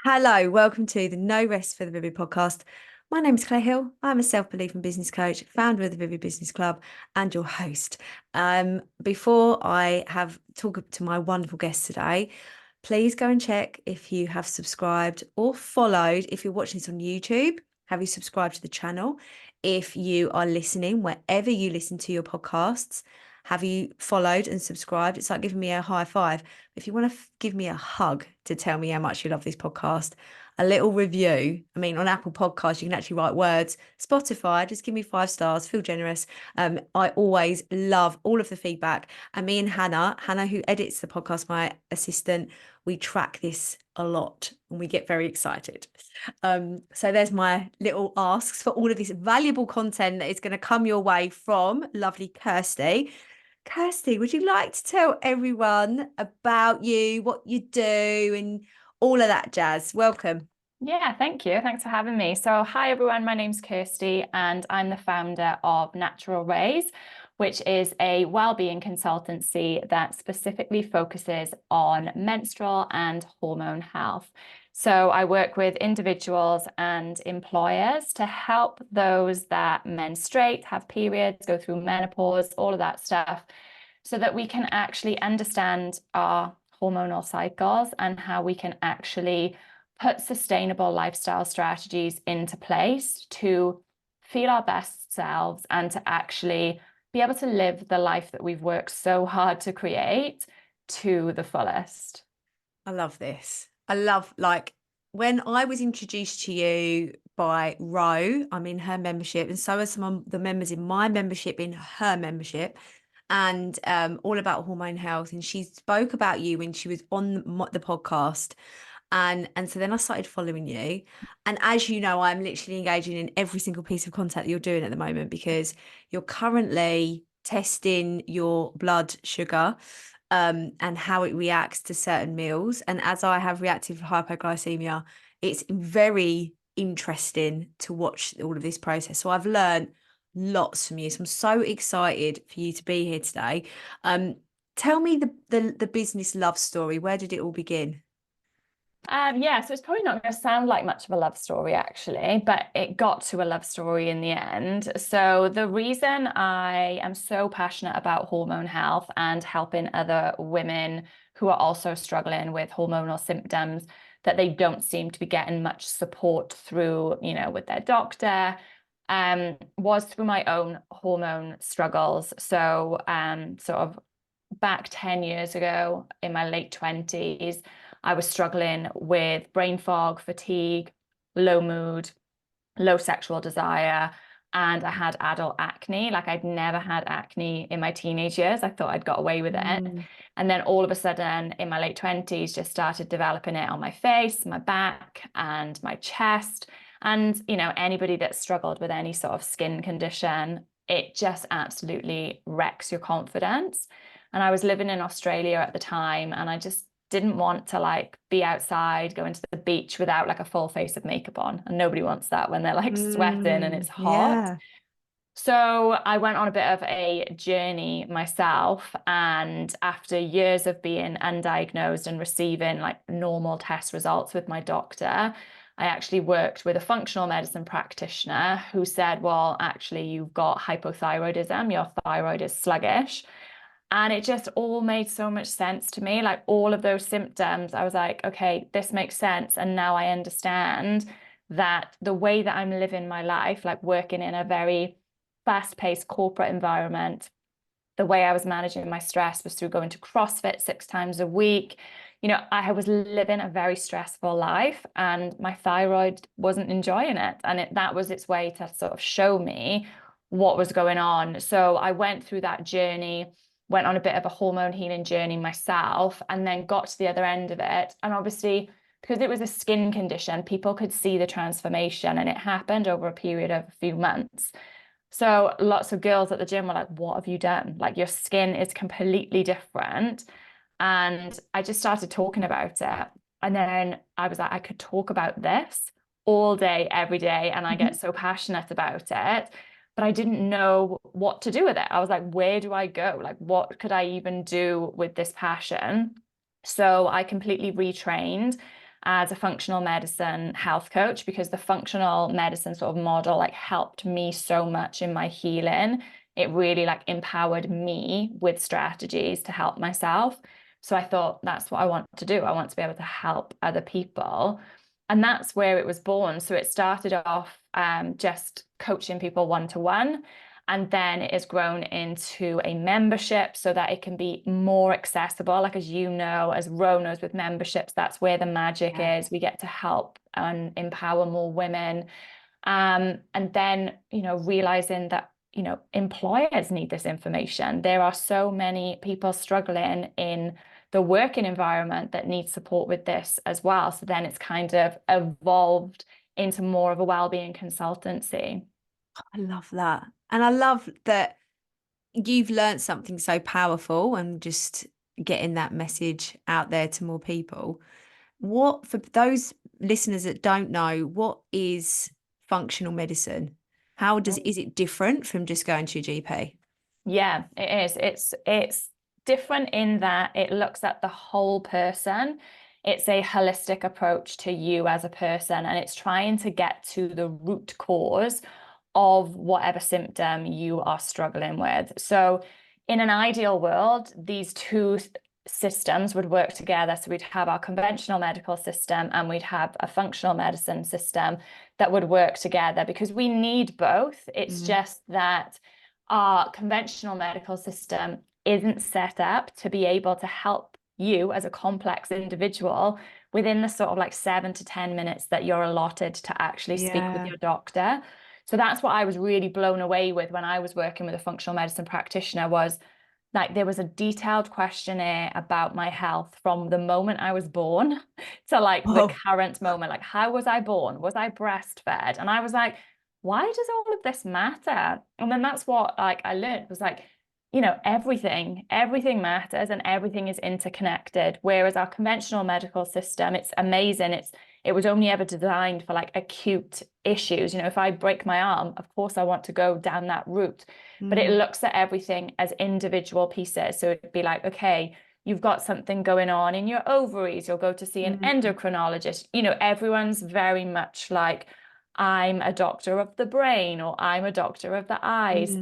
Hello, welcome to the No Rest for the Vivid podcast. My name is Claire Hill. I'm a self-belief and business coach, founder of the Vivid Business Club, and your host. Before I have talk to my wonderful guest today, please go and check if you have subscribed or followed. If you're watching this on YouTube, have you subscribed to the channel? If you are listening, wherever you listen to your podcasts, have you followed and subscribed? It's like giving me a high five. If you want to give me a hug to tell me how much you love this podcast, a little review. I mean, on Apple Podcasts, you can actually write words. Spotify, just give me 5 stars, feel generous. I always love all of the feedback. And me and Hannah, who edits the podcast, my assistant, we track this a lot and we get very excited. So there's my little asks for all of this valuable content that is going to come your way from lovely Kirsty. Kirsty, would you like to tell everyone about you, what you do, and all of that jazz? Welcome. Yeah, thank you. Thanks for having me. So, hi everyone, my name's Kirsty, and I'm the founder of Natural Rays, which is a wellbeing consultancy that specifically focuses on menstrual and hormone health. So, I work with individuals and employers to help those that menstruate, have periods, go through menopause, all of that stuff, so that we can actually understand our hormonal cycles and how we can actually put sustainable lifestyle strategies into place to feel our best selves and to actually be able to live the life that we've worked so hard to create to the fullest. I love this. I love, like, when I was introduced to you by Ro, I'm in her membership, and so are some of the members in my membership in her membership, and all about hormone health. And she spoke about you when she was on the podcast. And so then I started following you. And as you know, I'm literally engaging in every single piece of content that you're doing at the moment because you're currently testing your blood sugar and how it reacts to certain meals. And as I have reactive hypoglycemia, it's very interesting to watch all of this process. So I've learned lots from you. So I'm so excited for you to be here today. Tell me the business love story. Where did it all begin? Yeah, so it's probably not going to sound like much of a love story, actually, but it got to a love story in the end. So, the reason I am so passionate about hormone health and helping other women who are also struggling with hormonal symptoms that they don't seem to be getting much support through, with their doctor, was through my own hormone struggles. So, sort of back 10 years ago in my late 20s, I was struggling with brain fog, fatigue, low mood, low sexual desire, and I had adult acne. Like, I'd never had acne in my teenage years. I thought I'd got away with it. And then all of a sudden in my late 20s, just started developing it on my face, my back, and my chest. And, anybody that struggled with any sort of skin condition, it just absolutely wrecks your confidence. And I was living in Australia at the time, and I just didn't want to be outside, going to the beach without a full face of makeup on. And nobody wants that when they're sweating and it's hot. Yeah. So I went on a bit of a journey myself. And after years of being undiagnosed and receiving normal test results with my doctor, I actually worked with a functional medicine practitioner who said, well, actually, you've got hypothyroidism, your thyroid is sluggish. And it just all made so much sense to me. All of those symptoms, I was like, okay, this makes sense. And now I understand that the way that I'm living my life, working in a very fast-paced corporate environment, the way I was managing my stress was through going to CrossFit 6 times a week. I was living a very stressful life, and my thyroid wasn't enjoying it. And that was its way to sort of show me what was going on. So I went through that journey, went on a bit of a hormone healing journey myself, and then got to the other end of it. And obviously, because it was a skin condition, people could see the transformation, and it happened over a period of a few months. So lots of girls at the gym were like, what have you done? Your skin is completely different. And I just started talking about it. And then I was like, I could talk about this all day, every day. And I get so passionate about it, but I didn't know what to do with it. I was like, where do I go? What could I even do with this passion? So I completely retrained as a functional medicine health coach, because the functional medicine sort of model like helped me so much in my healing. It really like empowered me with strategies to help myself. So I thought that's what I want to do. I want to be able to help other people. And that's where it was born. So it started off just coaching people one-to-one. And then it has grown into a membership so that it can be more accessible. Like, as you know, as Ro knows, with memberships, that's where the magic is. We get to help and empower more women. And then, realizing that, employers need this information. There are so many people struggling in the working environment that need support with this as well. So then it's kind of evolved into more of a wellbeing consultancy. I love that. And I love that you've learned something so powerful and just getting that message out there to more people. What, for those listeners that don't know, what is functional medicine? Is it different from just going to your GP? Yeah, it is. It's different in that it looks at the whole person. It's a holistic approach to you as a person, and it's trying to get to the root cause of whatever symptom you are struggling with. So in an ideal world, these two systems would work together. So we'd have our conventional medical system and we'd have a functional medicine system that would work together, because we need both. It's just that our conventional medical system isn't set up to be able to help you as a complex individual within the sort of like 7 to 10 minutes that you're allotted to actually speak with your doctor. So that's what I was really blown away with when I was working with a functional medicine practitioner. Was like, there was a detailed questionnaire about my health from the moment I was born to like the current moment. Like, how was I born? Was I breastfed? And I was like, why does all of this matter? And then that's what like I learned was like, everything matters and everything is interconnected. Whereas our conventional medical system, it's amazing. It was only ever designed for like acute issues. If I break my arm, of course I want to go down that route, but it looks at everything as individual pieces. So it'd be like, okay, you've got something going on in your ovaries, you'll go to see an endocrinologist. Everyone's very much like, I'm a doctor of the brain or I'm a doctor of the eyes.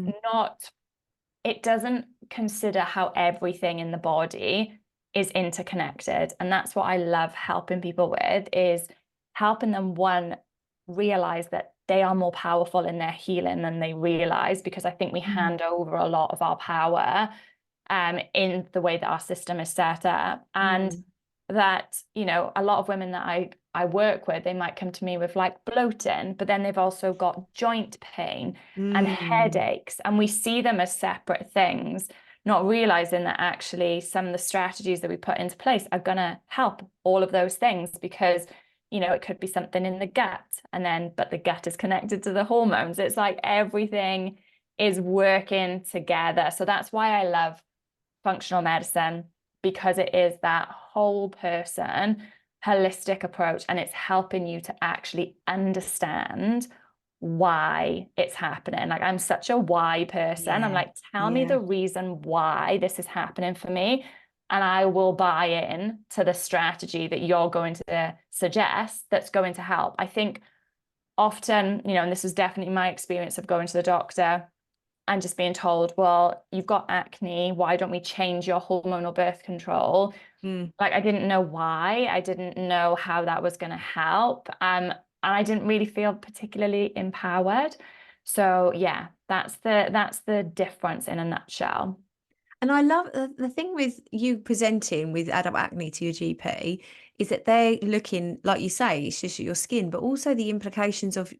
It doesn't consider how everything in the body is interconnected. And that's what I love helping people with, is helping them, one, realize that they are more powerful in their healing than they realize, because I think we hand over a lot of our power in the way that our system is set up. And that, a lot of women that I work with, they might come to me with like bloating, but then they've also got joint pain and headaches. And we see them as separate things, not realizing that actually some of the strategies that we put into place are going to help all of those things, because it could be something in the gut, but the gut is connected to the hormones. It's like everything is working together. So that's why I love functional medicine, because it is that whole person holistic approach, and it's helping you to actually understand why it's happening. Like, I'm such a why person. I'm like, tell me the reason why this is happening for me, and I will buy in to the strategy that you're going to suggest that's going to help. I think often, and this is definitely my experience of going to the doctor and just being told, well, you've got acne, why don't we change your hormonal birth control? Like, I didn't know why. I didn't know how that was going to help. And I didn't really feel particularly empowered. So yeah, that's the difference in a nutshell. And I love the thing with you presenting with adult acne to your GP is that they're looking, like you say, it's just your skin, but also the implications of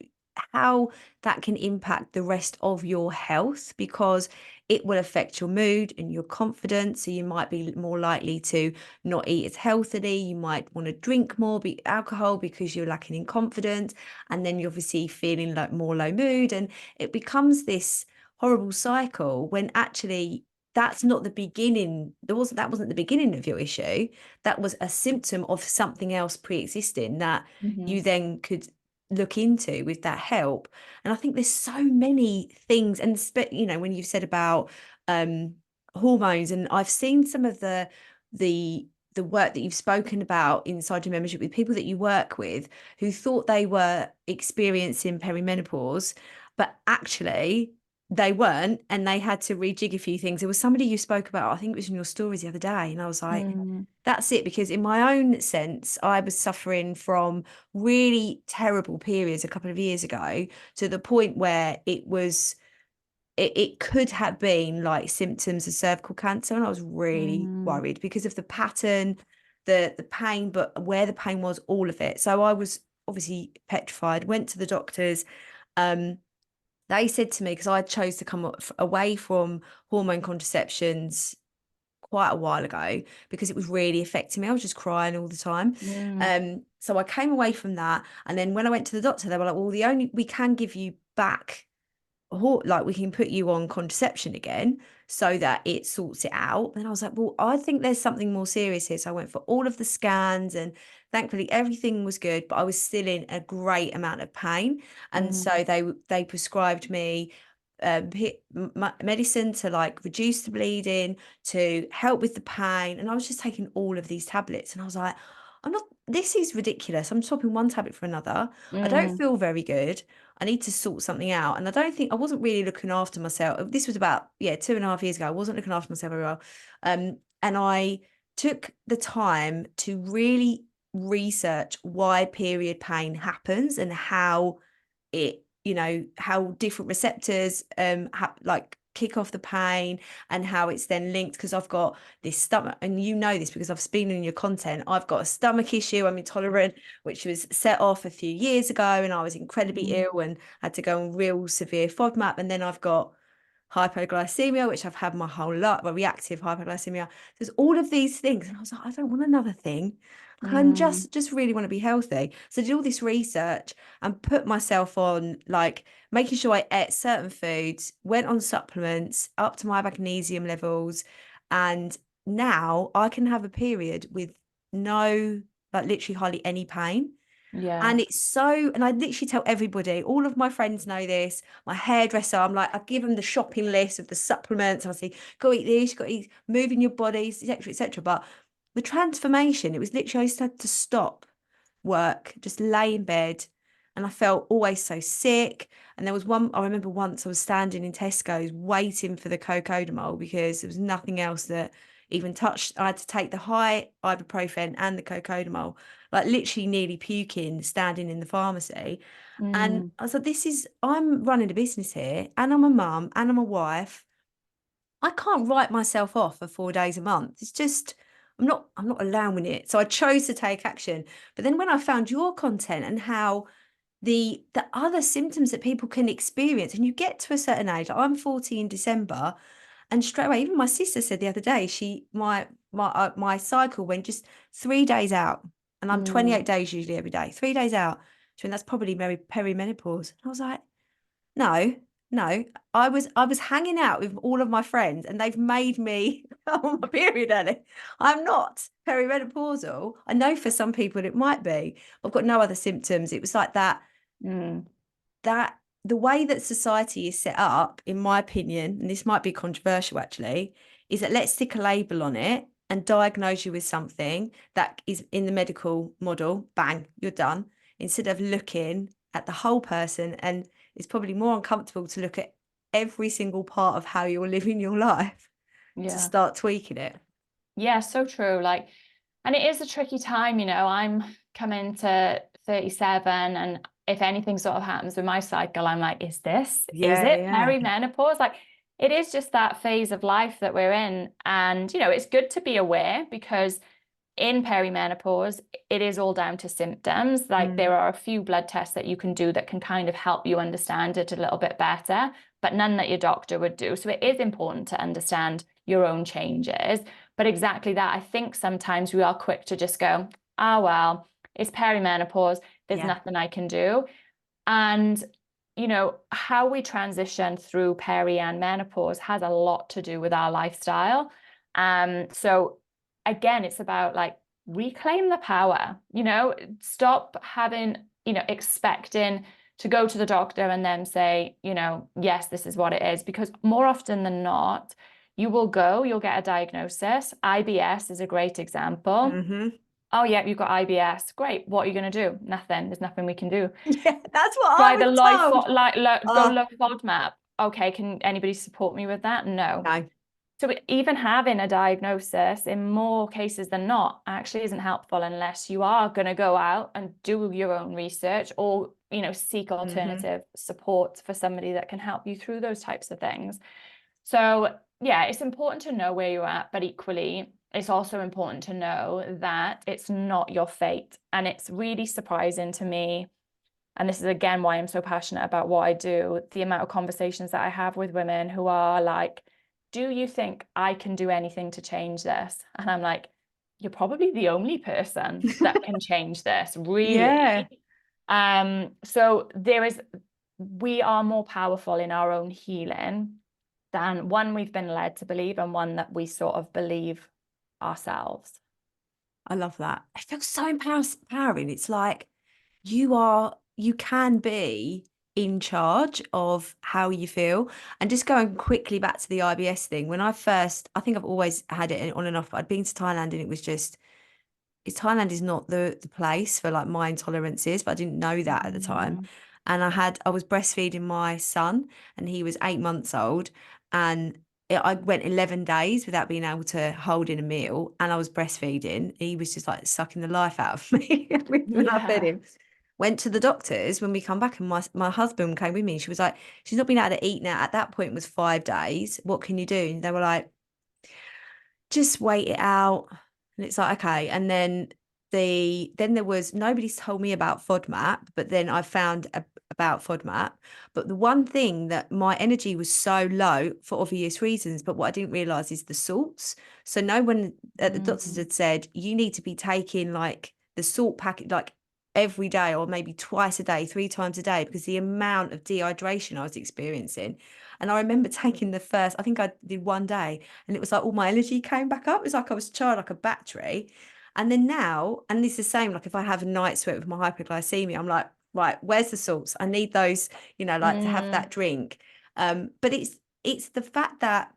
how that can impact the rest of your health, because it will affect your mood and your confidence. So you might be more likely to not eat as healthily. You might want to drink more alcohol because you're lacking in confidence. And then you're obviously feeling like more low mood. And it becomes this horrible cycle when actually that's not the beginning. That wasn't the beginning of your issue. That was a symptom of something else pre-existing that you then could look into with that help. And I think there's so many things, and when you've said about hormones, and I've seen some of the the work that you've spoken about inside your membership with people that you work with who thought they were experiencing perimenopause, but actually they weren't, and they had to rejig a few things. There was somebody you spoke about, I think it was in your stories the other day, and I was like, Mm, that's it. Because in my own sense, I was suffering from really terrible periods a couple of years ago, to the point where it could have been like symptoms of cervical cancer. And I was really mm, worried because of the pattern, the pain, but where the pain was, all of it. So I was obviously petrified, went to the doctors. Um, they said to me, because I chose to come away from hormone contraceptions quite a while ago because it was really affecting me. I was just crying all the time. mm, So I came away from that. And then when I went to the doctor, they were like, well, we can give you back, like we can put you on contraception again so that it sorts it out. And I was like, well, I think there's something more serious here. So I went for all of the scans, and thankfully everything was good, but I was still in a great amount of pain. And mm, so they prescribed me medicine to like reduce the bleeding, to help with the pain. And I was just taking all of these tablets, and I was like, I'm not, this is ridiculous. I'm swapping one tablet for another. I don't mm, feel very good. I need to sort something out. And I don't think, I wasn't really looking after myself. This was about, yeah, 2.5 years ago. I wasn't looking after myself very well. And I took the time to really research why period pain happens, and how it, how different receptors like kick off the pain, and how it's then linked. Because I've got this stomach, and you know this because I've been in your content, I've got a stomach issue, I'm intolerant, which was set off a few years ago, and I was incredibly mm, ill and had to go on real severe FODMAP. And then I've got hypoglycemia, which I've had my whole life, well, reactive hypoglycemia. There's all of these things. And I was like, I don't want another thing. I'm mm. just really want to be healthy. So I did all this research and put myself on, like, making sure I ate certain foods, went on supplements up to my magnesium levels. And now I can have a period with no, like, literally hardly any pain. Yeah. And it's so, and I literally tell everybody, all of my friends know this. My hairdresser, I'm like, I give them the shopping list of the supplements. I say, go eat this, go eat, moving your bodies, etc., etc. But the transformation, it was literally, I just had to stop work, just lay in bed. And I felt always so sick. And there was one, I remember once I was standing in Tesco's waiting for the cocodamol because there was nothing else that even touched. I had to take the high ibuprofen and the cocodamol, like literally nearly puking, standing in the pharmacy. And Mm, I was like, I'm running a business here, and I'm a mum, and I'm a wife. I can't write myself off for 4 days a month. It's just, I'm not allowing it. So I chose to take action. But then when I found your content and how the other symptoms that people can experience, and you get to a certain age, like I'm 40 in December, and straight away, even my sister said the other day, my cycle went just 3 days out, and I'm mm, 28 days usually every day. 3 days out. She went, that's probably perimenopause. And I was like, no, no. I was hanging out with all of my friends, and they've made me on my period early. I'm not perimenopausal. I know for some people it might be. I've got no other symptoms. It was like mm. that the way that society is set up, in my opinion, and this might be controversial actually, is that let's stick a label on it and diagnose you with something that is in the medical model. Bang, you're done. Instead of looking at the whole person. And it's probably more uncomfortable to look at every single part of how you're living your life to Yeah. start tweaking it. Yeah, so true. Like, and it is a tricky time, I'm coming to 37, and if anything sort of happens with my cycle, I'm like, is Yeah, it yeah, perimenopause? Like, it is just that phase of life that we're in. And, it's good to be aware, because in perimenopause, it is all down to symptoms. Like, mm, there are a few blood tests that you can do that can kind of help you understand it a little bit better, but none that your doctor would do. So it is important to understand your own changes. But exactly that, I think sometimes we are quick to just go, ah, well, it's perimenopause, there's yeah, nothing I can do. And how we transition through peri and menopause has a lot to do with our lifestyle. So again, it's about like reclaim the power, stop having, expecting to go to the doctor and then say, yes, this is what it is. Because more often than not, You'll get a diagnosis. IBS is a great example. Mm-hmm. Oh, yeah, you've got IBS. Great. What are you going to do? Nothing. There's nothing we can do. Yeah, that's what I Try was the told. go Oh, low FODMAP. Okay, can anybody support me with that? No. no. So even having a diagnosis in more cases than not actually isn't helpful unless you are going to go out and do your own research or, seek Mm-hmm. alternative support for somebody that can help you through those types of things. So yeah, it's important to know where you're at, but equally, it's also important to know that it's not your fate. And it's really surprising to me. And this is again why I'm so passionate about what I do, the amount of conversations that I have with women who are like, do you think I can do anything to change this? And I'm like, you're probably the only person that can change this, Yeah, really. So we are more powerful in our own healing than one we've been led to believe and one that we sort of believe ourselves. I love that. It feels so empowering. It's like you can be in charge of how you feel. And just going quickly back to the IBS thing, I think I've always had it on and off, but I'd been to Thailand and it was just, Thailand is not the place for like my intolerances, but I didn't know that at the time. Mm, And I was breastfeeding my son and he was 8 months old. And I went 11 days without being able to hold in a meal. And I was breastfeeding. He was just like sucking the life out of me when I fed yeah. him. Went to the doctors when we come back, and my husband came with me. She was like, she's not been able to eat now. At that point, it was 5 days. What can you do? And they were like, just wait it out. And it's like, okay. And then there was, nobody's told me about FODMAP, but then I found about FODMAP. But the one thing that my energy was so low for obvious reasons, but what I didn't realize is the salts. So no one at the doctors Mm, had said you need to be taking like the salt packet like every day or maybe twice a day, 3 times a day, because the amount of dehydration I was experiencing. And I remember taking the first, I think I did one day, and it was like all my energy came back up. It was like I was charged like a battery. And then now, and it's the same, like if I have a night sweat with my hypoglycemia, I'm like, right, where's the salts? I need those, like to have mm, that drink. But it's the fact that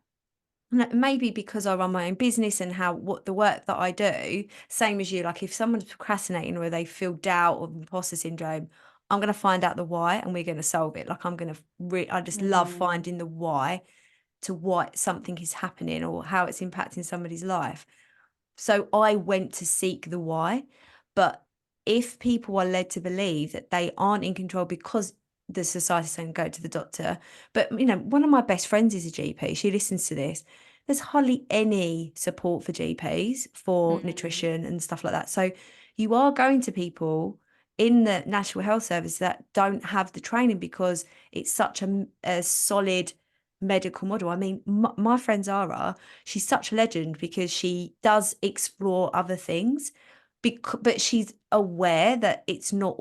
maybe because I run my own business and what the work that I do, same as you, like if someone's procrastinating or they feel doubt or imposter syndrome, I'm going to find out the why and we're going to solve it. Like I'm going to, I just love mm. finding the why to why something is happening or how it's impacting somebody's life. So I went to seek the why. But if people are led to believe that they aren't in control because the society's saying go to the doctor, but one of my best friends is a GP. She listens to this. There's hardly any support for GPs for Mm, nutrition and stuff like that. So you are going to people in the National Health Service that don't have the training because it's such a solid medical model. I mean, my friend Zara, she's such a legend because she does explore other things, but she's aware that it's not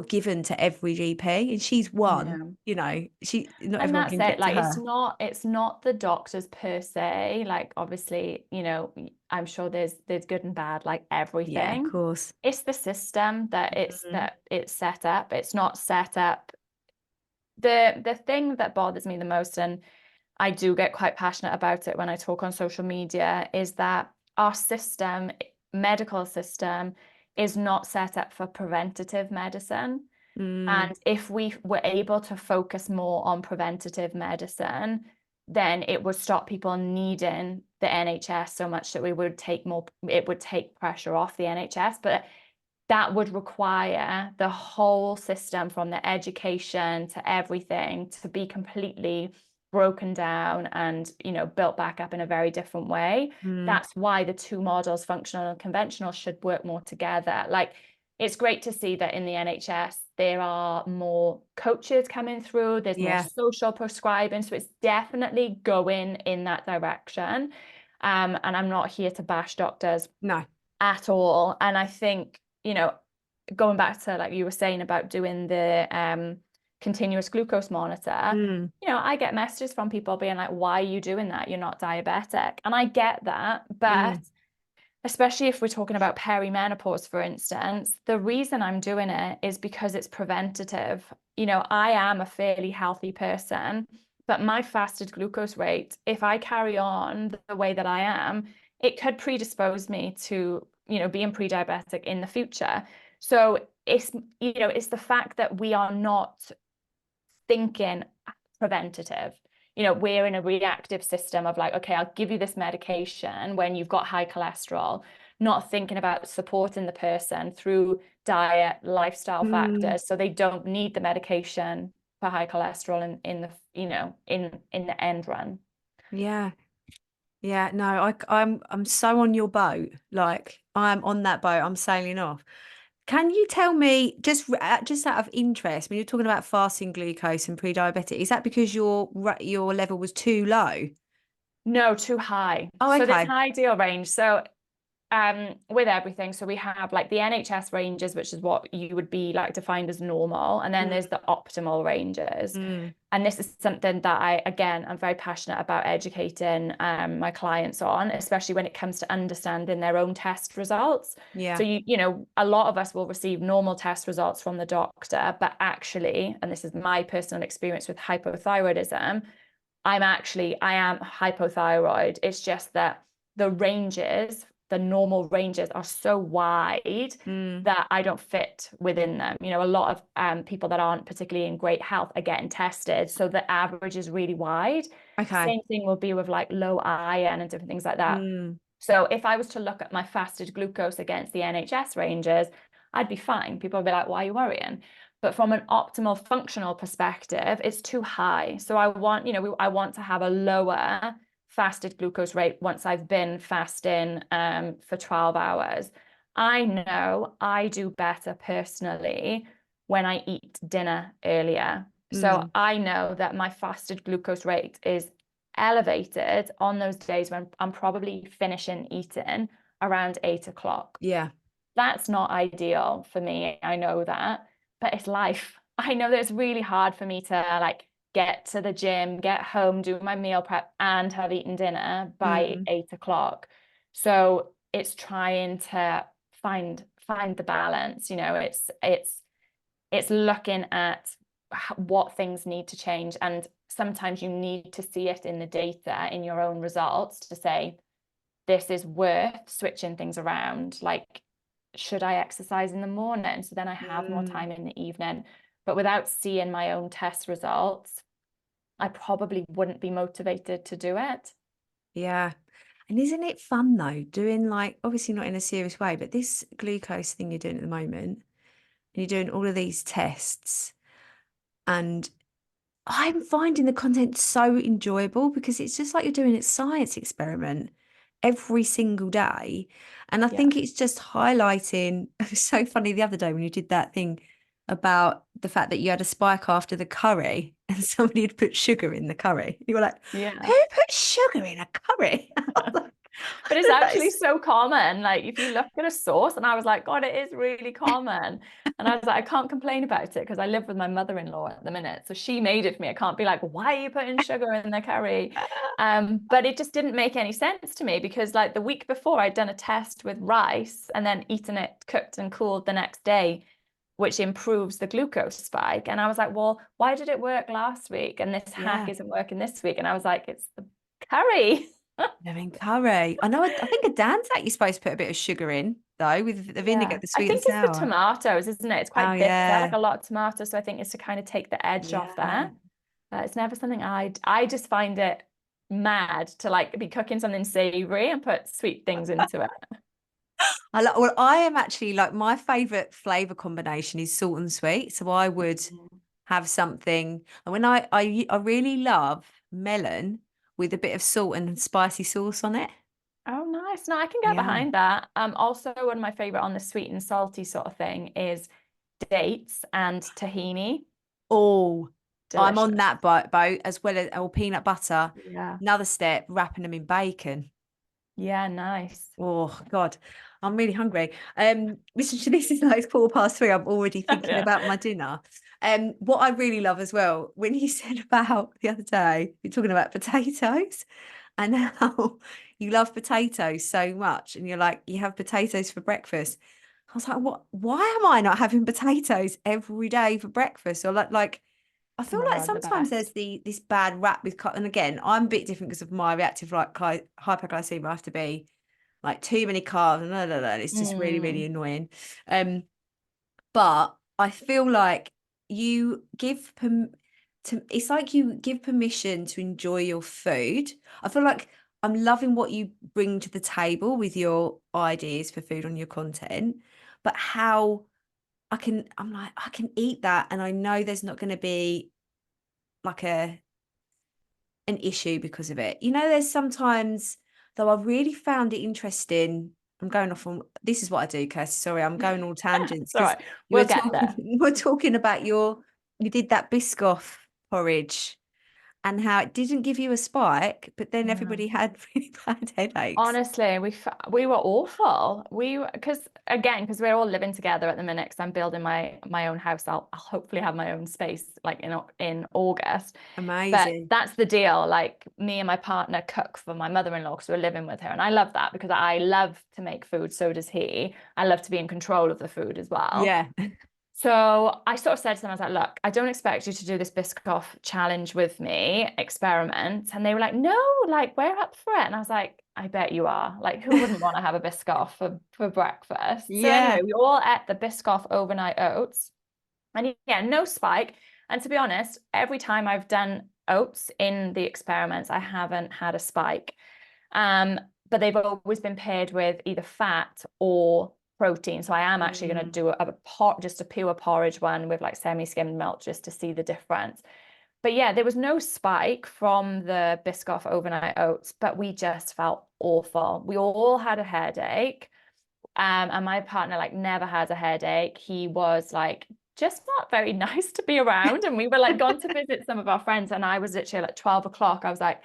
given to every GP, and she's one. yeah. She not And everyone that's can it. get to Like her. it's not the doctors per se. Like obviously, I'm sure there's good and bad, like Yeah, of everything. course. It's the system Mhm. that it's set up. It's not set up. The thing that bothers me the most, and I do get quite passionate about it when I talk on social media, is that our system, medical system, is not set up for preventative medicine. Mm, And if we were able to focus more on preventative medicine, then it would stop people needing the NHS so much that it would take pressure off the NHS. But that would require the whole system from the education to everything to be completely broken down and built back up in a very different way. mm, That's why the two models, functional and conventional, should work more together. Like it's great to see that in the NHS there are more coaches coming through, there's more yeah. social prescribing, so it's definitely going in that direction. And I'm not here to bash doctors No. at all. And I think, going back to like you were saying about doing the continuous glucose monitor, Mm, I get messages from people being like, why are you doing that? You're not diabetic. And I get that. But mm, especially if we're talking about perimenopause, for instance, the reason I'm doing it is because it's preventative. I am a fairly healthy person. But my fasted glucose rate, if I carry on the way that I am, it could predispose me to, being pre-diabetic in the future. So it's the fact that we are not thinking preventative. We're in a reactive system of like, okay, I'll give you this medication when you've got high cholesterol, not thinking about supporting the person through diet, lifestyle factors, so they don't need the medication for high cholesterol in the, in the end run. Yeah. Yeah, no, I'm so on your boat. Like I'm on that boat. I'm sailing off. Can you tell me just out of interest when you're talking about fasting glucose and pre-diabetic, is that because your level was too low? No, too high. Oh, So there's an okay. ideal range. So with everything, so we have like the NHS ranges, which is what you would be like defined as normal, and then Mm, there's the optimal ranges. mm, And this is something that I'm very passionate about educating my clients on, especially when it comes to understanding their own test results. yeah. So a lot of us will receive normal test results from the doctor, but actually, and this is my personal experience with hypothyroidism, I am hypothyroid. It's just that the normal ranges are so wide Mm, that I don't fit within them. A lot of people that aren't particularly in great health are getting tested. So the average is really wide. okay. Same thing will be with like low iron and different things like that. Mm, So if I was to look at my fasted glucose against the NHS ranges, I'd be fine. People would be like, why are you worrying? But from an optimal functional perspective, it's too high. So I want to have a lower fasted glucose rate once I've been fasting for 12 hours. I know I do better personally when I eat dinner earlier. So mm, I know that my fasted glucose rate is elevated on those days when I'm probably finishing eating around 8 o'clock. yeah. That's not ideal for me. I know that, but it's life. I know that it's really hard for me to like get to the gym, get home, do my meal prep, and have eaten dinner by Mm, 8 o'clock. So it's trying to find the balance. It's looking at what things need to change, and sometimes you need to see it in the data in your own results to say this is worth switching things around. Like, should I exercise in the morning so then I have more mm, time in the evening? But without seeing my own test results, I probably wouldn't be motivated to do it. yeah. And isn't it fun though, doing like obviously not in a serious way, but this glucose thing you're doing at the moment, and you're doing all of these tests, and I'm finding the content so enjoyable because it's just like you're doing a science experiment every single day. And I Yeah. think it's just highlighting. It was so funny the other day when you did that thing about the fact that you had a spike after the curry and somebody had put sugar in the curry. You were like, Yeah. who put sugar in a curry? I was like, But it's that actually is so common. Like if you look at a sauce, and I was like, God, it is really common. And I was like, I can't complain about it because I live with my mother-in-law at the minute. So she made it for me. I can't be like, why are you putting sugar in the curry? But it just didn't make any sense to me because like the week before I'd done a test with rice and then eaten it cooked and cooled the next day, which improves the glucose spike. And I was like, well, why did it work last week? And this hack yeah. isn't working this week. And I was like, it's the curry. Lemon curry. I know. I think a Danzak you're supposed to put a bit of sugar in though, with the vinegar, Yeah, the I sweet and think it's the sour. tomatoes, isn't it? It's Oh quite bitter. I like yeah, a lot of tomatoes, so I think it's to kind of take the edge off yeah. there. It's never something I just find it mad to like be cooking something savory and put sweet things into it. I like. Well, I am actually like my favorite flavor combination is salt and sweet. So I would Mm. have something, and when I really love melon with a bit of salt and spicy sauce on it. Oh, nice. No, I can get Yeah. behind that. Also, one of my favorite on the sweet and salty sort of thing is dates and tahini. Oh, I'm on Delicious. that boat as well as or peanut butter. Yeah. Another step, wrapping them in bacon. Yeah, nice. Oh God, I'm really hungry. This is like it's 3:15. I'm already thinking Yeah. about my dinner. What I really love as well, when you said about the other day, you're talking about potatoes and how you love potatoes so much, and you're like, you have potatoes for breakfast. I was like, what? Why am I not having potatoes every day for breakfast? Or like I Oh feel my like God, the sometimes there's best. this bad rap with, and again, I'm a bit different because of my reactive like hyperglycemia. I have to be like too many carbs, and it's just really, really Mm. annoying. But I feel like you give it's like you give permission to enjoy your food. I feel like I'm loving what you bring to the table with your ideas for food on your content, but how I'm like, I can eat that and I know there's not going to be like an issue because of it. You know, there's sometimes, though, I've really found it interesting. I'm going off on this is what I do, Kirsty. Sorry, I'm going all tangents It's all because right. We'll get there. you were talking about you did that Biscoff porridge and how it didn't give you a spike, but then Yeah. everybody had really bad headaches. Honestly, we were awful. Because we're all living together at the minute. Because I'm building my own house. I'll hopefully have my own space like in August. But Amazing. that's the deal. Like me and my partner cook for my mother-in-law because we're living with her, and I love that because I love to make food. So does he. I love to be in control of the food as well. Yeah. So I sort of said to them, I was like, look, I don't expect you to do this Biscoff challenge with me, experiment. And they were like, no, like we're up for it. And I was like, I bet you are. Like, who wouldn't want to have a Biscoff for breakfast? So Yeah. anyway, we all ate the Biscoff overnight oats. And yeah, no spike. And to be honest, every time I've done oats in the experiments, I haven't had a spike. Um, but they've always been paired with either fat or protein. So I am actually going to Mm, do just a pure porridge one with like semi-skimmed milk just to see the difference. But yeah, there was no spike from the Biscoff overnight oats, but we just felt awful. We all had a headache. And my partner like never has a headache. He was like just not very nice to be around. And we were like gone to visit some of our friends, and I was literally like 12 o'clock. I was like,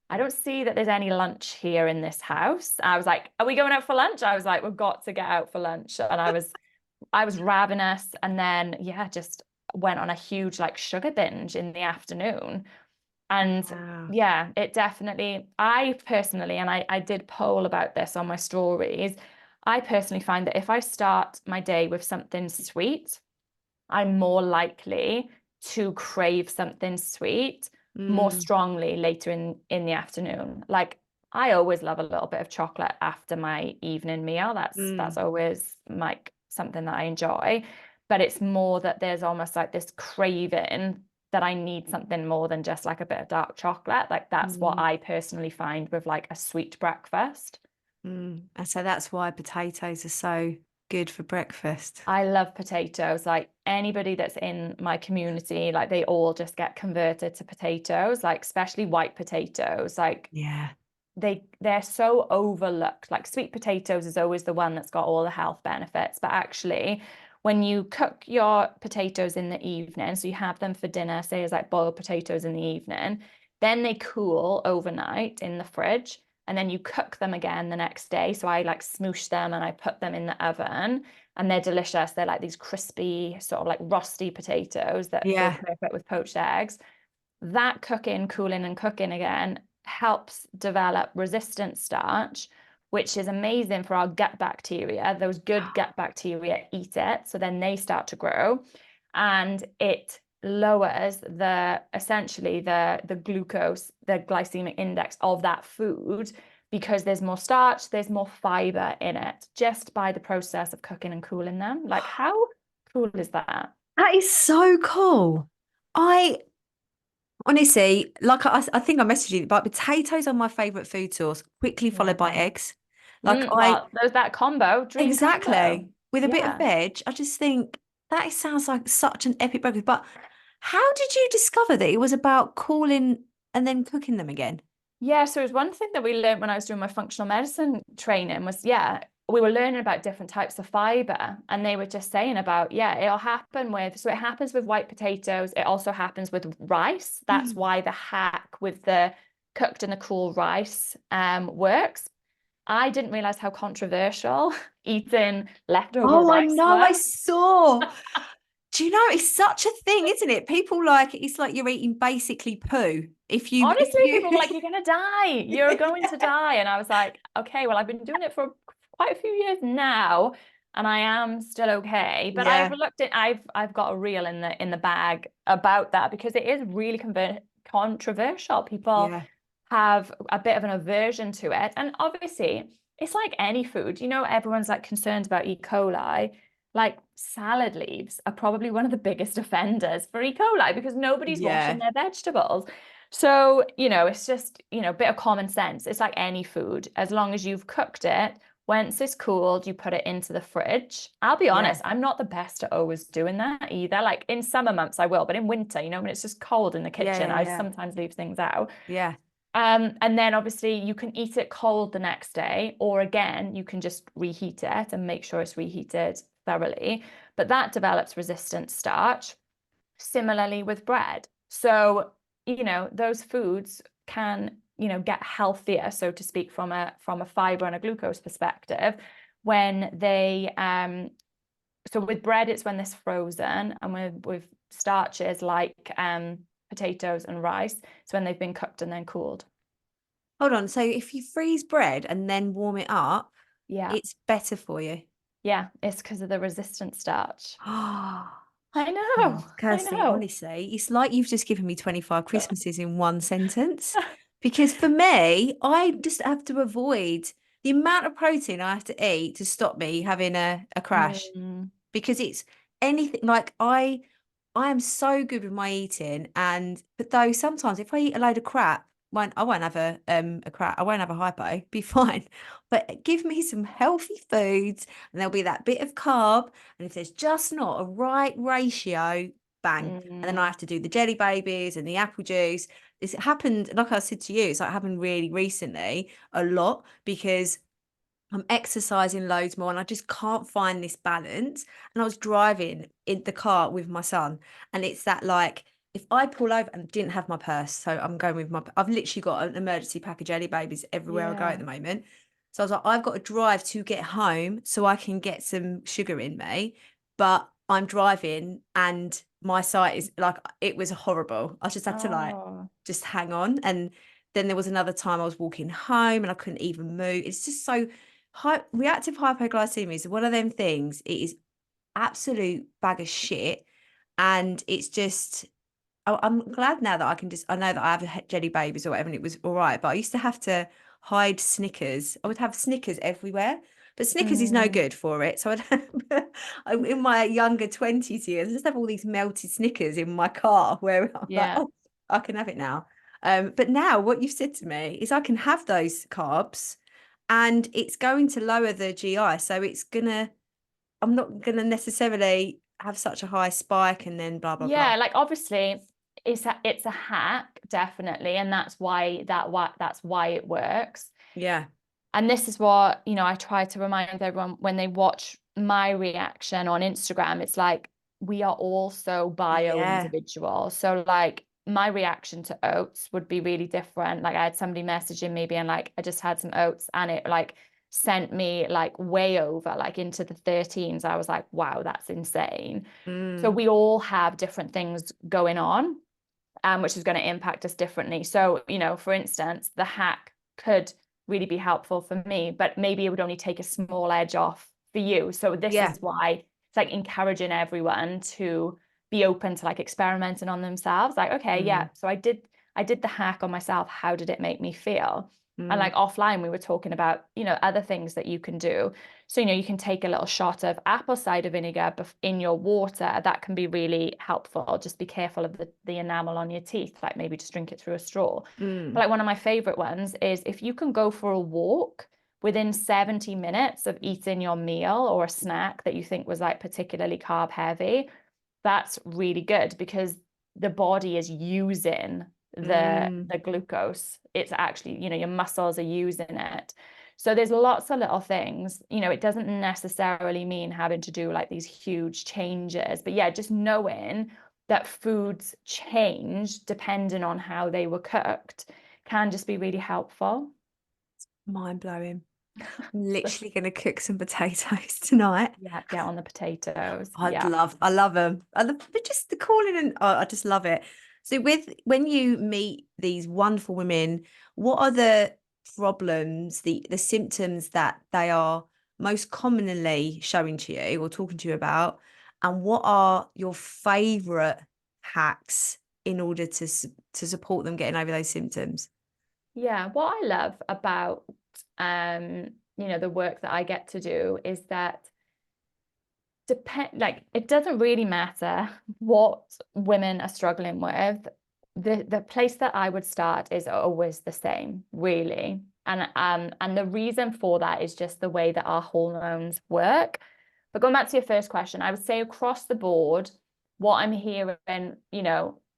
I don't see that there's any lunch here in this house. I was like, are we going out for lunch? I was like, we've got to get out for lunch. And I was ravenous, and then yeah, just went on a huge like sugar binge in the afternoon. And wow. yeah, it definitely, I personally, and I did poll about this on my stories, I personally find that if I start my day with something sweet, I'm more likely to crave something sweet more Mm, strongly later in the afternoon. Like I always love a little bit of chocolate after my evening meal. That's mm, always like something that I enjoy. But it's more that there's almost like this craving that I need something more than just like a bit of dark chocolate. Like that's what mm. I personally find with like a sweet breakfast. And so that's why potatoes are so good for breakfast. I love potatoes. Like anybody that's in my community, like they all just get converted to potatoes, like especially white potatoes. Like Yeah. they're so overlooked. Like sweet potatoes is always the one that's got all the health benefits, but actually when you cook your potatoes in the evening, so you have them for dinner, say as like boiled potatoes in the evening, then they cool overnight in the fridge, and then you cook them again the next day. So I like smoosh them and I put them in the oven, and they're delicious. They're like these crispy, sort of like rusty potatoes that go Yeah. perfect with poached eggs. That cooking, cooling, and cooking again helps develop resistant starch, which is amazing for our gut bacteria. Those good gut bacteria eat it, so then they start to grow, and it lowers the essentially the glucose, the glycemic index of that food because there's more starch, there's more fiber in it just by the process of cooking and cooling them. Like how cool is that? That is so cool. I honestly, like I think I messaged you, but potatoes are my favorite food source, quickly followed by Yeah. eggs. Like I Well, there's that combo, dream combo. exactly with a bit of Yeah. veg. I just think that sounds like such an epic breakfast. But how did you discover that it was about cooling and then cooking them again? Yeah, so it was one thing that we learned when I was doing my functional medicine training was, yeah, we were learning about different types of fiber. And they were just saying about, yeah, so it happens with white potatoes. It also happens with rice. That's Mm. why the hack with the cooked in the cool rice works. I didn't realize how controversial eating leftover Oh, I rice know. I was. saw. Do you know it's such a thing, isn't it? People like it's like you're eating basically poo. If Honestly, people were like, you you're going to die. You're going to die. And I was like, okay, well, I've been doing it for quite a few years now. and I am still okay. But Yeah, I've got a reel in the bag about that because it is really controversial. People yeah, have a bit of an aversion to it. And obviously, it's like any food. Everyone's like concerned about E. coli. Like salad leaves are probably one of the biggest offenders for E. coli because nobody's washing yeah, their vegetables. So, it's just, a bit of common sense. It's like any food. As long as you've cooked it, once it's cooled, you put it into the fridge. I'll be yeah, honest, I'm not the best at always doing that either. Like in summer months, I will, but in winter, when it's just cold in the yeah, kitchen, yeah, I yeah, sometimes leave things out. yeah. And then obviously you can eat it cold the next day, or again, you can just reheat it and make sure it's reheated thoroughly. But that develops resistant starch. Similarly with bread. So, those foods can, get healthier, so to speak, from a fiber and a glucose perspective when they so with bread it's when it's frozen, and with starches like potatoes and rice, it's when they've been cooked and then cooled. Hold on. So if you freeze bread and then warm it up, Yeah. it's better for you. Yeah, it's because of the resistant starch. Oh, I know. God, I Kirsty, know. honestly, it's like you've just given me 25 Christmases in one sentence. Because for me, I just have to avoid the amount of protein I have to eat to stop me having a crash. Mm, Because it's anything like I am so good with my eating, and but though sometimes if I eat a load of crap, I won't have a crap, I won't have a hypo, be fine. But give me some healthy foods, and there'll be that bit of carb, and if there's just not a right ratio, bang. And then I mm, have to do the jelly babies and the apple juice. It's happened, like I said to you, it's like happened really recently a lot because I'm exercising loads more and I just can't find this balance. And I was driving in the car with my son, and it's that like if I pull over and didn't have my purse, so I'm going with I've literally got an emergency pack of jelly babies everywhere I go at yeah. the moment. So I was like, I've got to drive to get home so I can get some sugar in me. But I'm driving and my sight is like, it was horrible. I just had to like Oh, just hang on. And then there was another time I was walking home and I couldn't even move. It's just so reactive hypoglycemia is one of them things. It is absolute bag of shit, and it's just. I'm glad now that I know that I have jelly babies or whatever, and it was all right. But I used to have to hide Snickers. I would have Snickers everywhere, but Snickers is no mm, good for it. So in my younger 20s years, I just have all these melted Snickers in my car where I'm like, yeah. oh, I can have it now. But now what you've said to me is I can have those carbs and it's going to lower the GI. So I'm not gonna necessarily have such a high spike and then blah blah blah. Yeah, like obviously it's a hack, definitely, and that's why it works. Yeah. And this is what, I try to remind everyone when they watch my reaction on Instagram. It's like we are all so bio Yeah. individual. So like my reaction to oats would be really different. Like I had somebody messaging me being like, I just had some oats and it like sent me like way over, like into the 13s. I was like, wow, that's insane. So Mm. we all have different things going on, which is going to impact us differently. So, for instance, the hack could really be helpful for me, but maybe it would only take a small edge off for you. So this Yeah. is why it's like encouraging everyone to be open to like experimenting on themselves. Like, okay, yeah, Mm. so I did the hack on myself. How did it make me feel? And Mm. like offline, we were talking about, other things that you can do. So, you can take a little shot of apple cider vinegar in your water. That can be really helpful. Just be careful of the enamel on your teeth, like maybe just drink it through a straw. But Mm. like one of my favorite ones is if you can go for a walk within 70 minutes of eating your meal or a snack that you think was like particularly carb heavy, that's really good because the body is using Mm. the glucose. It's actually, your muscles are using it. So there's lots of little things, it doesn't necessarily mean having to do like these huge changes, but yeah, just knowing that foods change depending on how they were cooked can just be really helpful. Mind blowing. I'm So literally gonna cook some potatoes tonight. yeah, get on the potatoes. I'd Yeah. love, I love them. But just the calling and oh, I just love it. So with when you meet these wonderful women, what are the problems, the symptoms that they are most commonly showing to you or talking to you about, and what are your favorite hacks in order to support them getting over those symptoms? Yeah, what I love about the work that I get to do is that it doesn't really matter what women are struggling with. The place that I would start is always the same, really. And the reason for that is just the way that our hormones work. But going back to your first question, I would say across the board, what I'm hearing,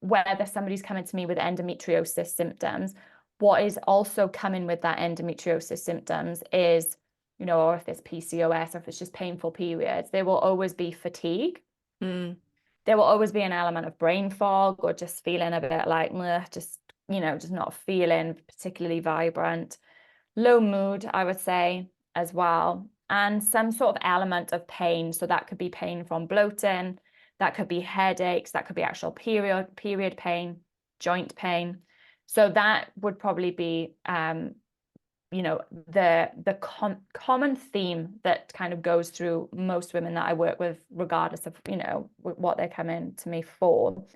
whether somebody's coming to me with endometriosis symptoms, what is also coming with that endometriosis symptoms is, or if it's PCOS or if it's just painful periods, there will always be fatigue. Mm. There will always be an element of brain fog or just feeling a bit like, just not feeling particularly vibrant. Low mood, I would say, as well. And some sort of element of pain. So that could be pain from bloating, that could be headaches, that could be actual period pain, joint pain. So that would probably be the common theme that kind of goes through most women that I work with, regardless of what they're coming to me for.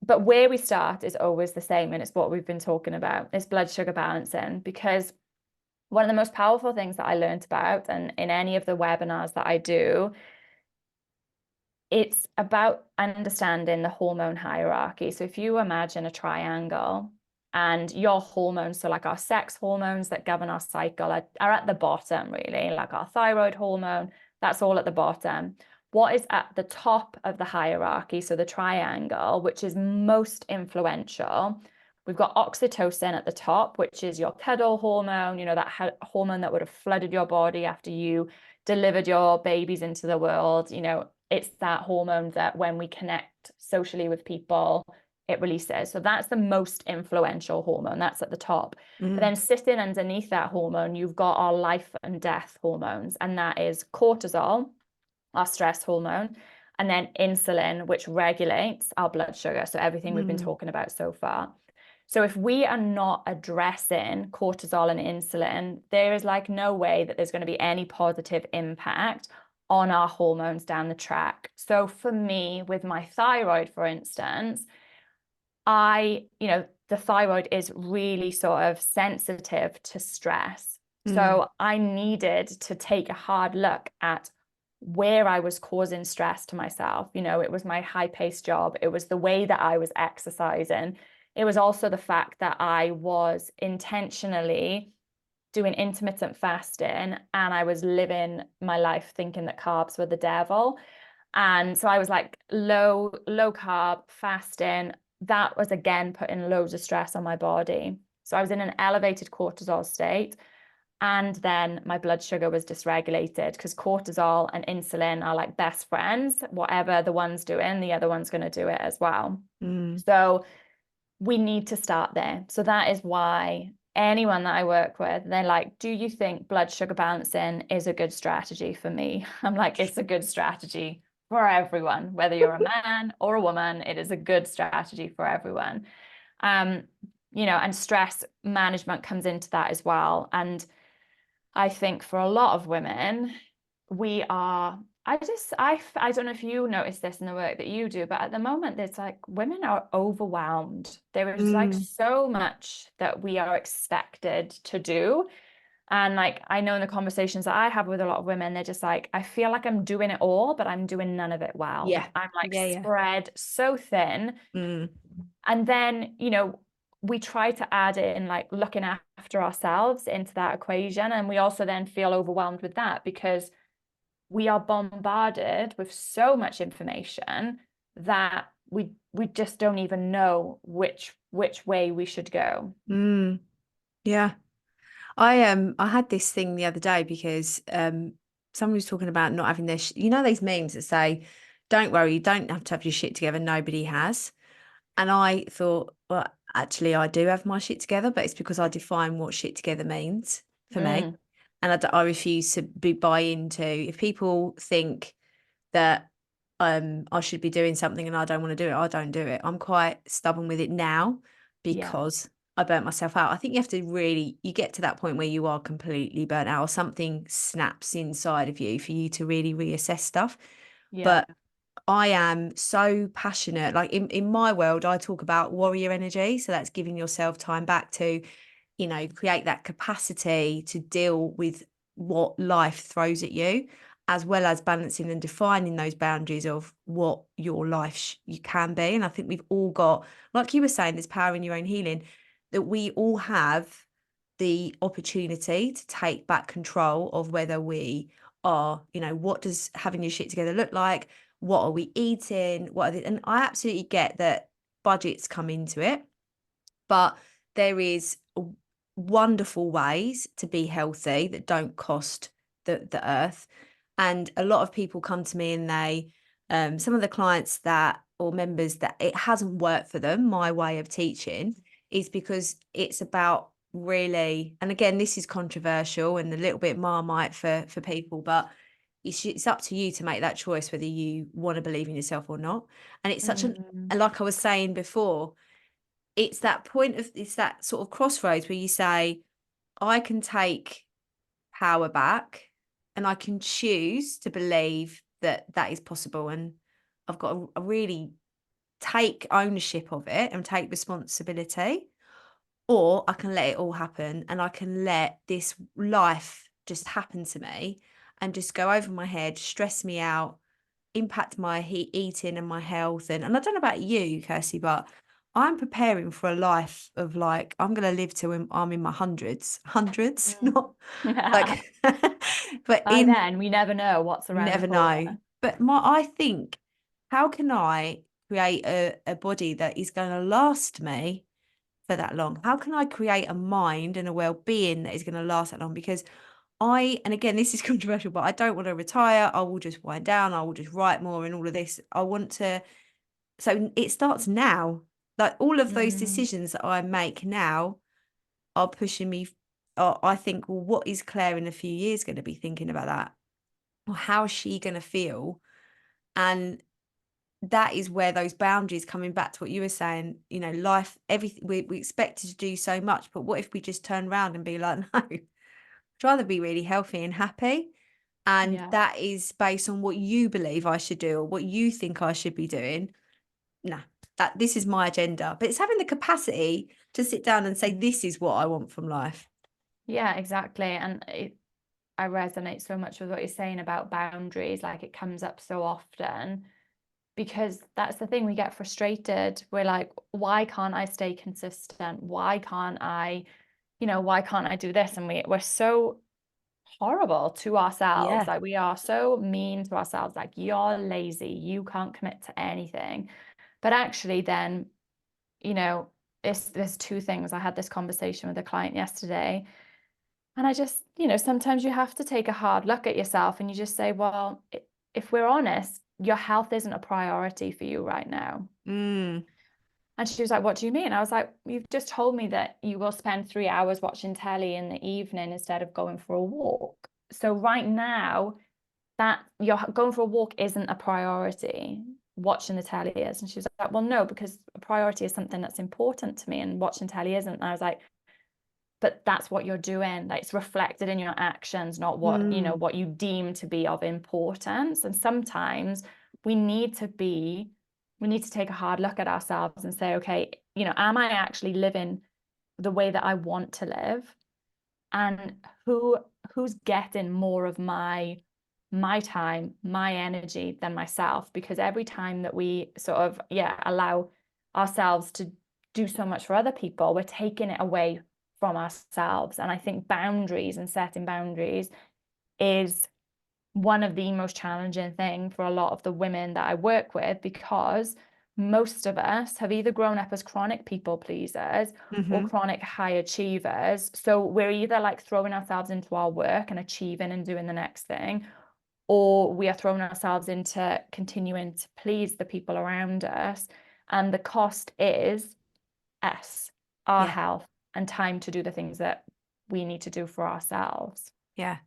But where we start is always the same, and it's what we've been talking about. It's blood sugar balancing, because one of the most powerful things that I learned about, and in any of the webinars that I do, it's about understanding the hormone hierarchy. So if you imagine a triangle, and your hormones, so like our sex hormones that govern our cycle, are at the bottom, really, like our thyroid hormone, that's all at the bottom. What is at the top of the hierarchy, so the triangle, which is most influential, we've got oxytocin at the top, which is your cuddle hormone, that hormone that would have flooded your body after you delivered your babies into the world. It's that hormone that when we connect socially with people, it releases. So that's the most influential hormone. That's at the top. Mm. But then sitting underneath that hormone, you've got our life and death hormones, and that is cortisol, our stress hormone, and then insulin, which regulates our blood sugar. So everything we've been talking about so far. So if we are not addressing cortisol and insulin, there is like no way that there's going to be any positive impact on our hormones down the track. So for me, with my thyroid, for instance, the thyroid is really sort of sensitive to stress. So I needed to take a hard look at where I was causing stress to myself. It was my high-paced job. It was the way that I was exercising. It was also the fact that I was intentionally doing intermittent fasting, and I was living my life thinking that carbs were the devil. And so I was like low carb fasting. That was again putting loads of stress on my body. So I was in an elevated cortisol state. And then my blood sugar was dysregulated, because cortisol and insulin are like best friends. Whatever the one's doing, the other one's going to do it as well. So we need to start there. So that is why anyone that I work with, they're like, do you think blood sugar balancing is a good strategy for me? I'm like, it's a good strategy for everyone, whether you're a man or a woman. It is a good strategy for everyone. And stress management comes into that as well. And I think for a lot of women, I don't know if you notice this in the work that you do, but at the moment, it's like women are overwhelmed. There is like so much that we are expected to do. And like, I know in the conversations that I have with a lot of women, they're just like, I feel like I'm doing it all, but I'm doing none of it well. Yeah. I'm like Yeah. spread so thin. And then, we try to add in like looking after ourselves into that equation. And we also then feel overwhelmed with that, because we are bombarded with so much information that we just don't even know which way we should go. Yeah. I had this thing the other day, because someone was talking about not having their these memes that say, don't worry, you don't have to have your shit together, nobody has. And I thought, well, actually I do have my shit together, but it's because I define what shit together means for me. And I refuse to buy into, if people think that I should be doing something and I don't want to do it, I don't do it. I'm quite stubborn with it now, Yeah. because I burnt myself out. I think you have to really, you get to that point where you are completely burnt out or something snaps inside of you for you to really reassess stuff. Yeah. But I am so passionate. Like in my world, I talk about warrior energy. So that's giving yourself time back to, create that capacity to deal with what life throws at you, as well as balancing and defining those boundaries of what your life you can be. And I think we've all got, like you were saying, there's power in your own healing, that we all have the opportunity to take back control of whether we are, what does having your shit together look like? What are we eating? And I absolutely get that budgets come into it, but there is wonderful ways to be healthy that don't cost the earth. And a lot of people come to me and they, some of the clients that or members that it hasn't worked for them, my way of teaching is because it's about really, and again, this is controversial and a little bit marmite for people, but it's up to you to make that choice whether you want to believe in yourself or not. And it's such Mm. and like I was saying before, it's that point of, it's that sort of crossroads where you say, I can take power back and I can choose to believe that that is possible. And I've got to really take ownership of it and take responsibility, or I can let it all happen and I can let this life just happen to me and just go over my head, stress me out, impact my eating and my health. And I don't know about you, Kirsty, but I'm preparing for a life of like, I'm going to live till I'm in my hundreds, Mm. not Yeah. like, but By in, then, we never know what's you around the never know. corner. But I think, how can I create a body that is going to last me for that long? How can I create a mind and a well-being that is going to last that long? Because and again, this is controversial, but I don't want to retire. I will just wind down. I will just write more and all of this. I want to, so it starts now. Like all of those Mm. decisions that I make now are pushing me. I think, well, what is Claire in a few years going to be thinking about that? Or how is she going to feel? And that is where those boundaries, coming back to what you were saying, life, everything, we expected to do so much, but what if we just turn around and be like, no, I'd rather be really healthy and happy. And Yeah. that is based on what you believe I should do or what you think I should be doing. Nah, this is my agenda. But it's having the capacity to sit down and say, this is what I want from life. Yeah, exactly. And I resonate so much with what you're saying about boundaries. Like it comes up so often because that's the thing, we get frustrated. We're like, why can't I stay consistent? Why can't I do this? And we're so horrible to ourselves. Yeah. Like we are so mean to ourselves. Like you're lazy, you can't commit to anything. But actually then, you know, there's two things. I had this conversation with a client yesterday, and I just, sometimes you have to take a hard look at yourself and you just say, well, if we're honest, your health isn't a priority for you right now. Mm, And she was like, what do you mean? I was like, you've just told me that you will spend 3 hours watching telly in the evening instead of going for a walk. So right now, that you're going for a walk isn't a priority. Watching the telly is. And she was like, well, no, because a priority is something that's important to me and watching telly isn't. And I was like, but that's what you're doing. Like it's reflected in your actions, not mm, what you deem to be of importance. And sometimes we need to take a hard look at ourselves and say, okay, am I actually living the way that I want to live? And who's getting more of my time, my energy than myself? Because every time that we sort of, allow ourselves to do so much for other people, we're taking it away from ourselves. And I think boundaries and setting boundaries is one of the most challenging thing for a lot of the women that I work with, because most of us have either grown up as chronic people pleasers or mm-hmm. chronic high achievers. So we're either like throwing ourselves into our work and achieving and doing the next thing, or we are throwing ourselves into continuing to please the people around us. And the cost is us, our Yeah. health, and time to do the things that we need to do for ourselves. Yeah.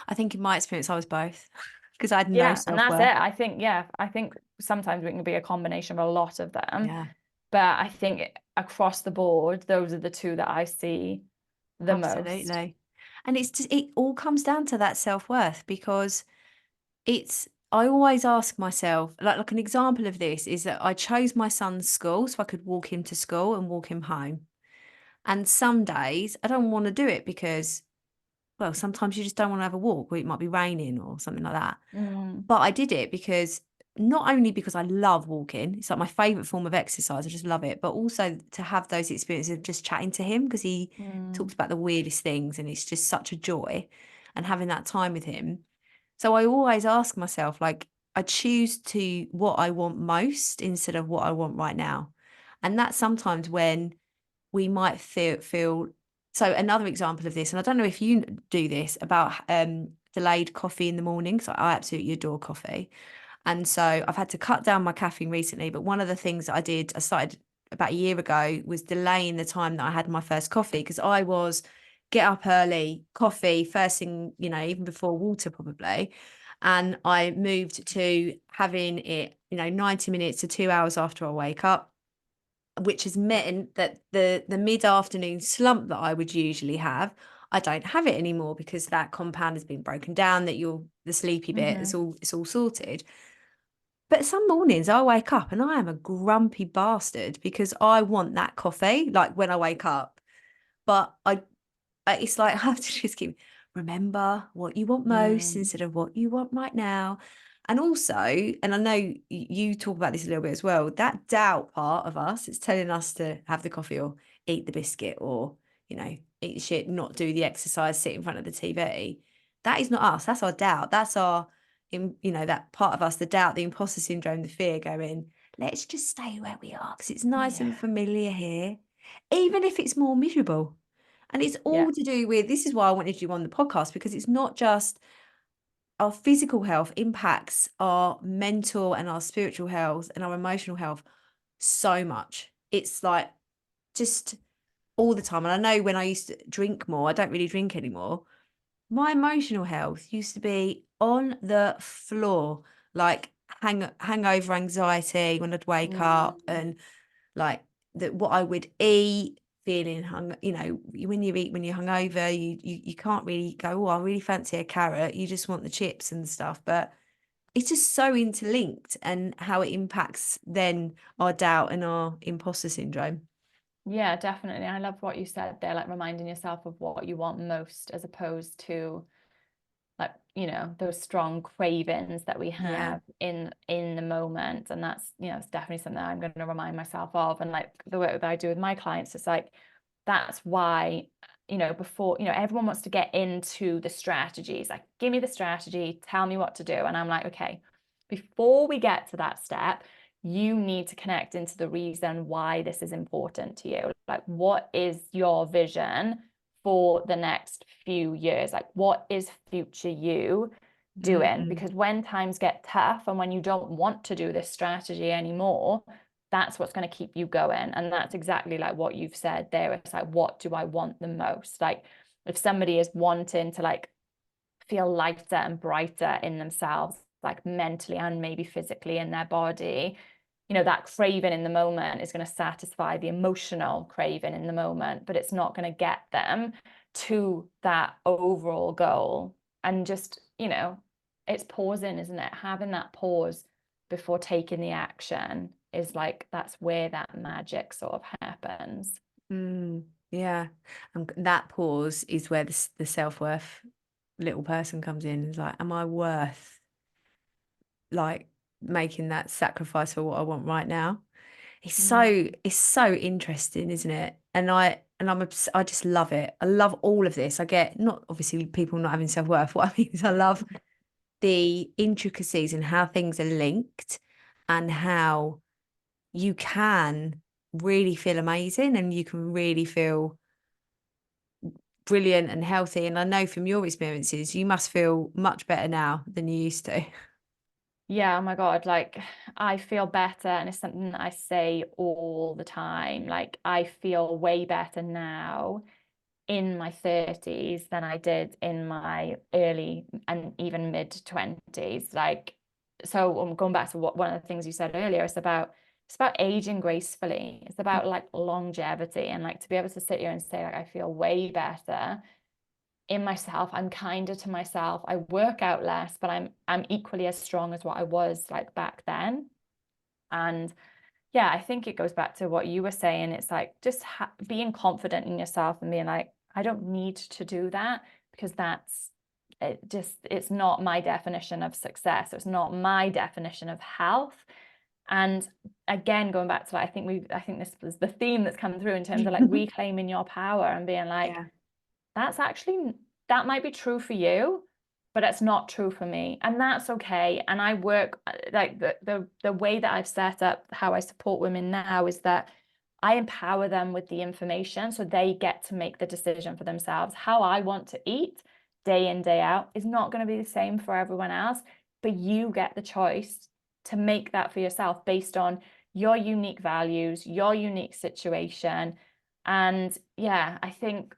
I think in my experience, I was both because I had no Yeah, and that's it. self-worth. I think sometimes we can be a combination of a lot of them. Yeah. But I think across the board, those are the two that I see the most. Absolutely. And it's just, it all comes down to that self-worth, because I always ask myself, like an example of this is that I chose my son's school so I could walk him to school and walk him home. And some days I don't want to do it because, well, sometimes you just don't want to have a walk, or it might be raining or something like that. Mm, But I did it because, not only because I love walking, it's like my favorite form of exercise, I just love it, but also to have those experiences of just chatting to him, because he mm, talks about the weirdest things and it's just such a joy, and having that time with him. So I always ask myself, like, I choose to what I want most instead of what I want right now. And that's sometimes when we might feel. So another example of this, and I don't know if you do this, about delayed coffee in the morning. So I absolutely adore coffee. And so I've had to cut down my caffeine recently. But one of the things that I started about a year ago, was delaying the time that I had my first coffee, because I was get up early, coffee first thing, even before water probably. And I moved to having it, 90 minutes to 2 hours after I wake up, which has meant that the mid-afternoon slump that I would usually have, I don't have it anymore, because that compound has been broken down, that you're the sleepy bit, mm-hmm. it's all sorted. But some mornings I wake up and I am a grumpy bastard because I want that coffee, like when I wake up. But it's like I have to just keep, remember what you want most Mm, instead of what you want right now. And also, and I know you talk about this a little bit as well, that doubt part of us, it's telling us to have the coffee or eat the biscuit, or, eat the shit, not do the exercise, sit in front of the TV. That is not us. That's our doubt. That's that part of us, the doubt, the imposter syndrome, the fear going, let's just stay where we are because it's nice yeah, and familiar here, even if it's more miserable. And it's yeah, all to do with, this is why I wanted you on the podcast, because it's not just our physical health impacts our mental and our spiritual health and our emotional health so much. It's like just all the time. And I know when I used to drink more, I don't really drink anymore. My emotional health used to be on the floor, like hangover anxiety when I'd wake up, mm, and like that what I would eat, feeling when you eat when you're hungover, you can't really go, oh, I really fancy a carrot. You just want the chips and stuff. But it's just so interlinked, and how it impacts then our doubt and our imposter syndrome. yeah, definitely. I love what you said there, like reminding yourself of what you want most, as opposed to like, those strong cravings that we Yeah. have in the moment. And that's, it's definitely something I'm going to remind myself of. And like the work that I do with my clients, it's like, that's why, before, everyone wants to get into the strategies, like, give me the strategy, tell me what to do. And I'm like, okay, before we get to that step, you need to connect into the reason why this is important to you. Like, what is your vision for the next few years? Like, what is future you doing? Mm. Because when times get tough and when you don't want to do this strategy anymore, that's what's going to keep you going. And that's exactly like what you've said there. It's like, what do I want the most? Like, if somebody is wanting to like feel lighter and brighter in themselves, like mentally and maybe physically in their body, that craving in the moment is going to satisfy the emotional craving in the moment, but it's not going to get them to that overall goal. And just, it's pausing, isn't it? Having that pause before taking the action is like, that's where that magic sort of happens. Yeah. And that pause is where the self-worth little person comes in. It's like, am I worth, like, making that sacrifice for what I want right now? Mm. It's so interesting, isn't it? I just love it. I love all of this. I get, not obviously people not having self-worth. What I mean is I love the intricacies and how things are linked, and how you can really feel amazing and you can really feel brilliant and healthy. And I know from your experiences, you must feel much better now than you used to. Yeah, oh my God, like I feel better, and it's something that I say all the time. Like, I feel way better now in my 30s than I did in my early and even mid 20s. Like, so I'm going back to one of the things you said earlier, it's about it's about aging gracefully. It's about like longevity, and like to be able to sit here and say like I feel way better in myself. I'm kinder to myself. I work out less, but I'm equally as strong as what I was like back then. And yeah, I think it goes back to what you were saying. It's like just being confident in yourself and being like, I don't need to do that, because it's not my definition of success. It's not my definition of health. And again, going back to like, I think this was the theme that's come through in terms of like reclaiming your power and being like, Yeah. that might be true for you, but it's not true for me, and that's okay. And I work like the way that I've set up how I support women now is that I empower them with the information so they get to make the decision for themselves. How I want to eat day in, day out is not going to be the same for everyone else, but you get the choice to make that for yourself based on your unique values, your unique situation. And yeah, I think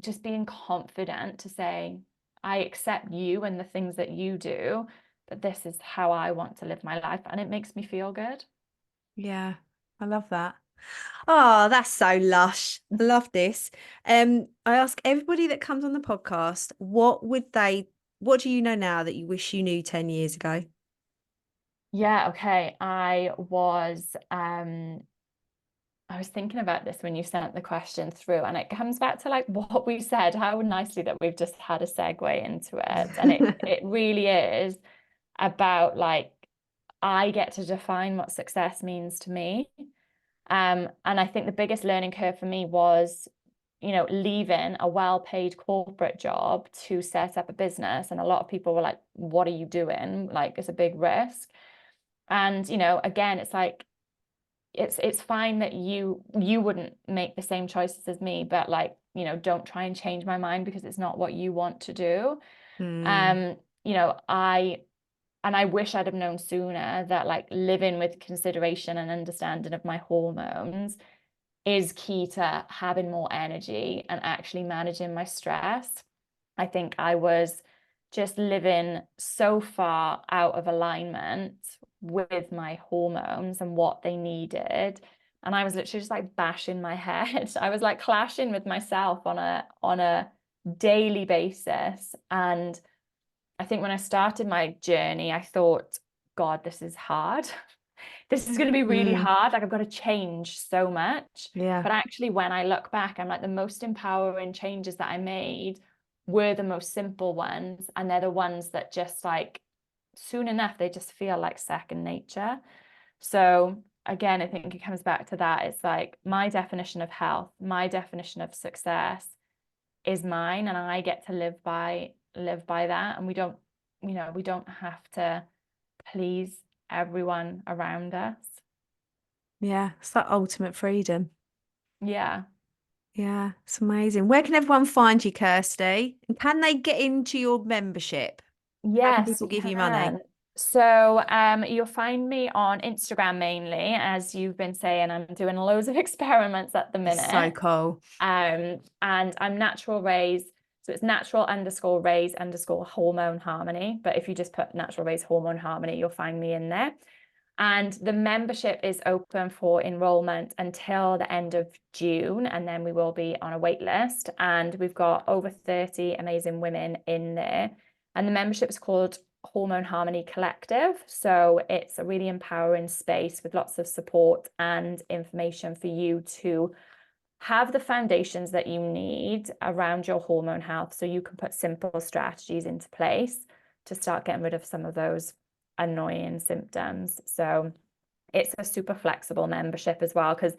just being confident to say, I accept you and the things that you do, but this is how I want to live my life. And it makes me feel good. Yeah, I love that. Oh, that's so lush. I love this. I ask everybody that comes on the podcast, what do you know now that you wish you knew 10 years ago? Yeah, okay. I was thinking about this when you sent the question through, and it comes back to like what we said, how nicely that we've just had a segue into it. And it really is about like I get to define what success means to me. And I think the biggest learning curve for me was, leaving a well-paid corporate job to set up a business. And a lot of people were like, what are you doing? Like, it's a big risk. And, again, it's like, it's fine that you wouldn't make the same choices as me, but like, don't try and change my mind because it's not what you want to do. Mm, Um, you know, I and I wish I'd have known sooner that like living with consideration and understanding of my hormones is key to having more energy and actually managing my stress. I think I was just living so far out of alignment with my hormones and what they needed. And I was literally just like bashing my head. I was like clashing with myself on a daily basis. And I think when I started my journey, I thought, God, this is hard. This is going to be really mm, hard. Like I've got to change so much. yeah. But actually, when I look back, I'm like the most empowering changes that I made were the most simple ones. And they're the ones that just like soon enough, they just feel like second nature. So again, I think it comes back to that. It's like my definition of health, my definition of success is mine, and I get to live by that. And we don't have to please everyone around us. Yeah. It's that ultimate freedom. Yeah. Yeah, it's amazing. Where can everyone find you, Kirsty? And can they get into your membership? How can Yes, people you give you money? can. So you'll find me on Instagram mainly, as you've been saying. I'm doing loads of experiments at the It's so minute. cool. And I'm natural rays. So it's natural_rays_hormone harmony. But if you just put natural rays hormone harmony, you'll find me in there. And the membership is open for enrollment until the end of June, and then we will be on a wait list. And we've got over 30 amazing women in there. And the membership is called Hormone Harmony Collective. So it's a really empowering space with lots of support and information for you to have the foundations that you need around your hormone health so you can put simple strategies into place to start getting rid of some of those annoying symptoms. So it's a super flexible membership as well, because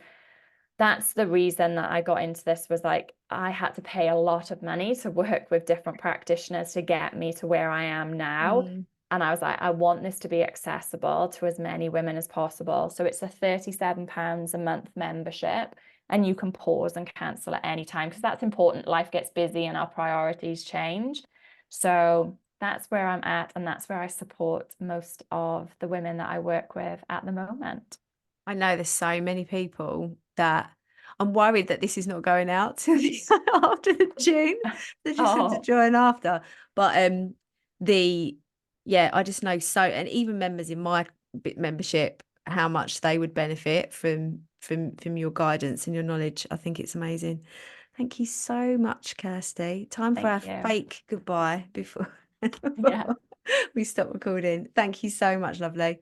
that's the reason that I got into this, was like I had to pay a lot of money to work with different practitioners to get me to where I am now. Mm. And I was like, I want this to be accessible to as many women as possible. So it's a £37 a month membership, and you can pause and cancel at any time, because that's important. Life gets busy and our priorities change. So that's where I'm at, and that's where I support most of the women that I work with at the moment. I know there's so many people that I'm worried that this is not going out till after the June. They just have to Oh, join after. But the yeah, I just know so, and even members in my membership, how much they would benefit from your guidance and your knowledge. I think it's amazing. Thank you so much, Kirsty. Time for our Thank you. fake goodbye before Yeah. we stop recording. Thank you so much, lovely.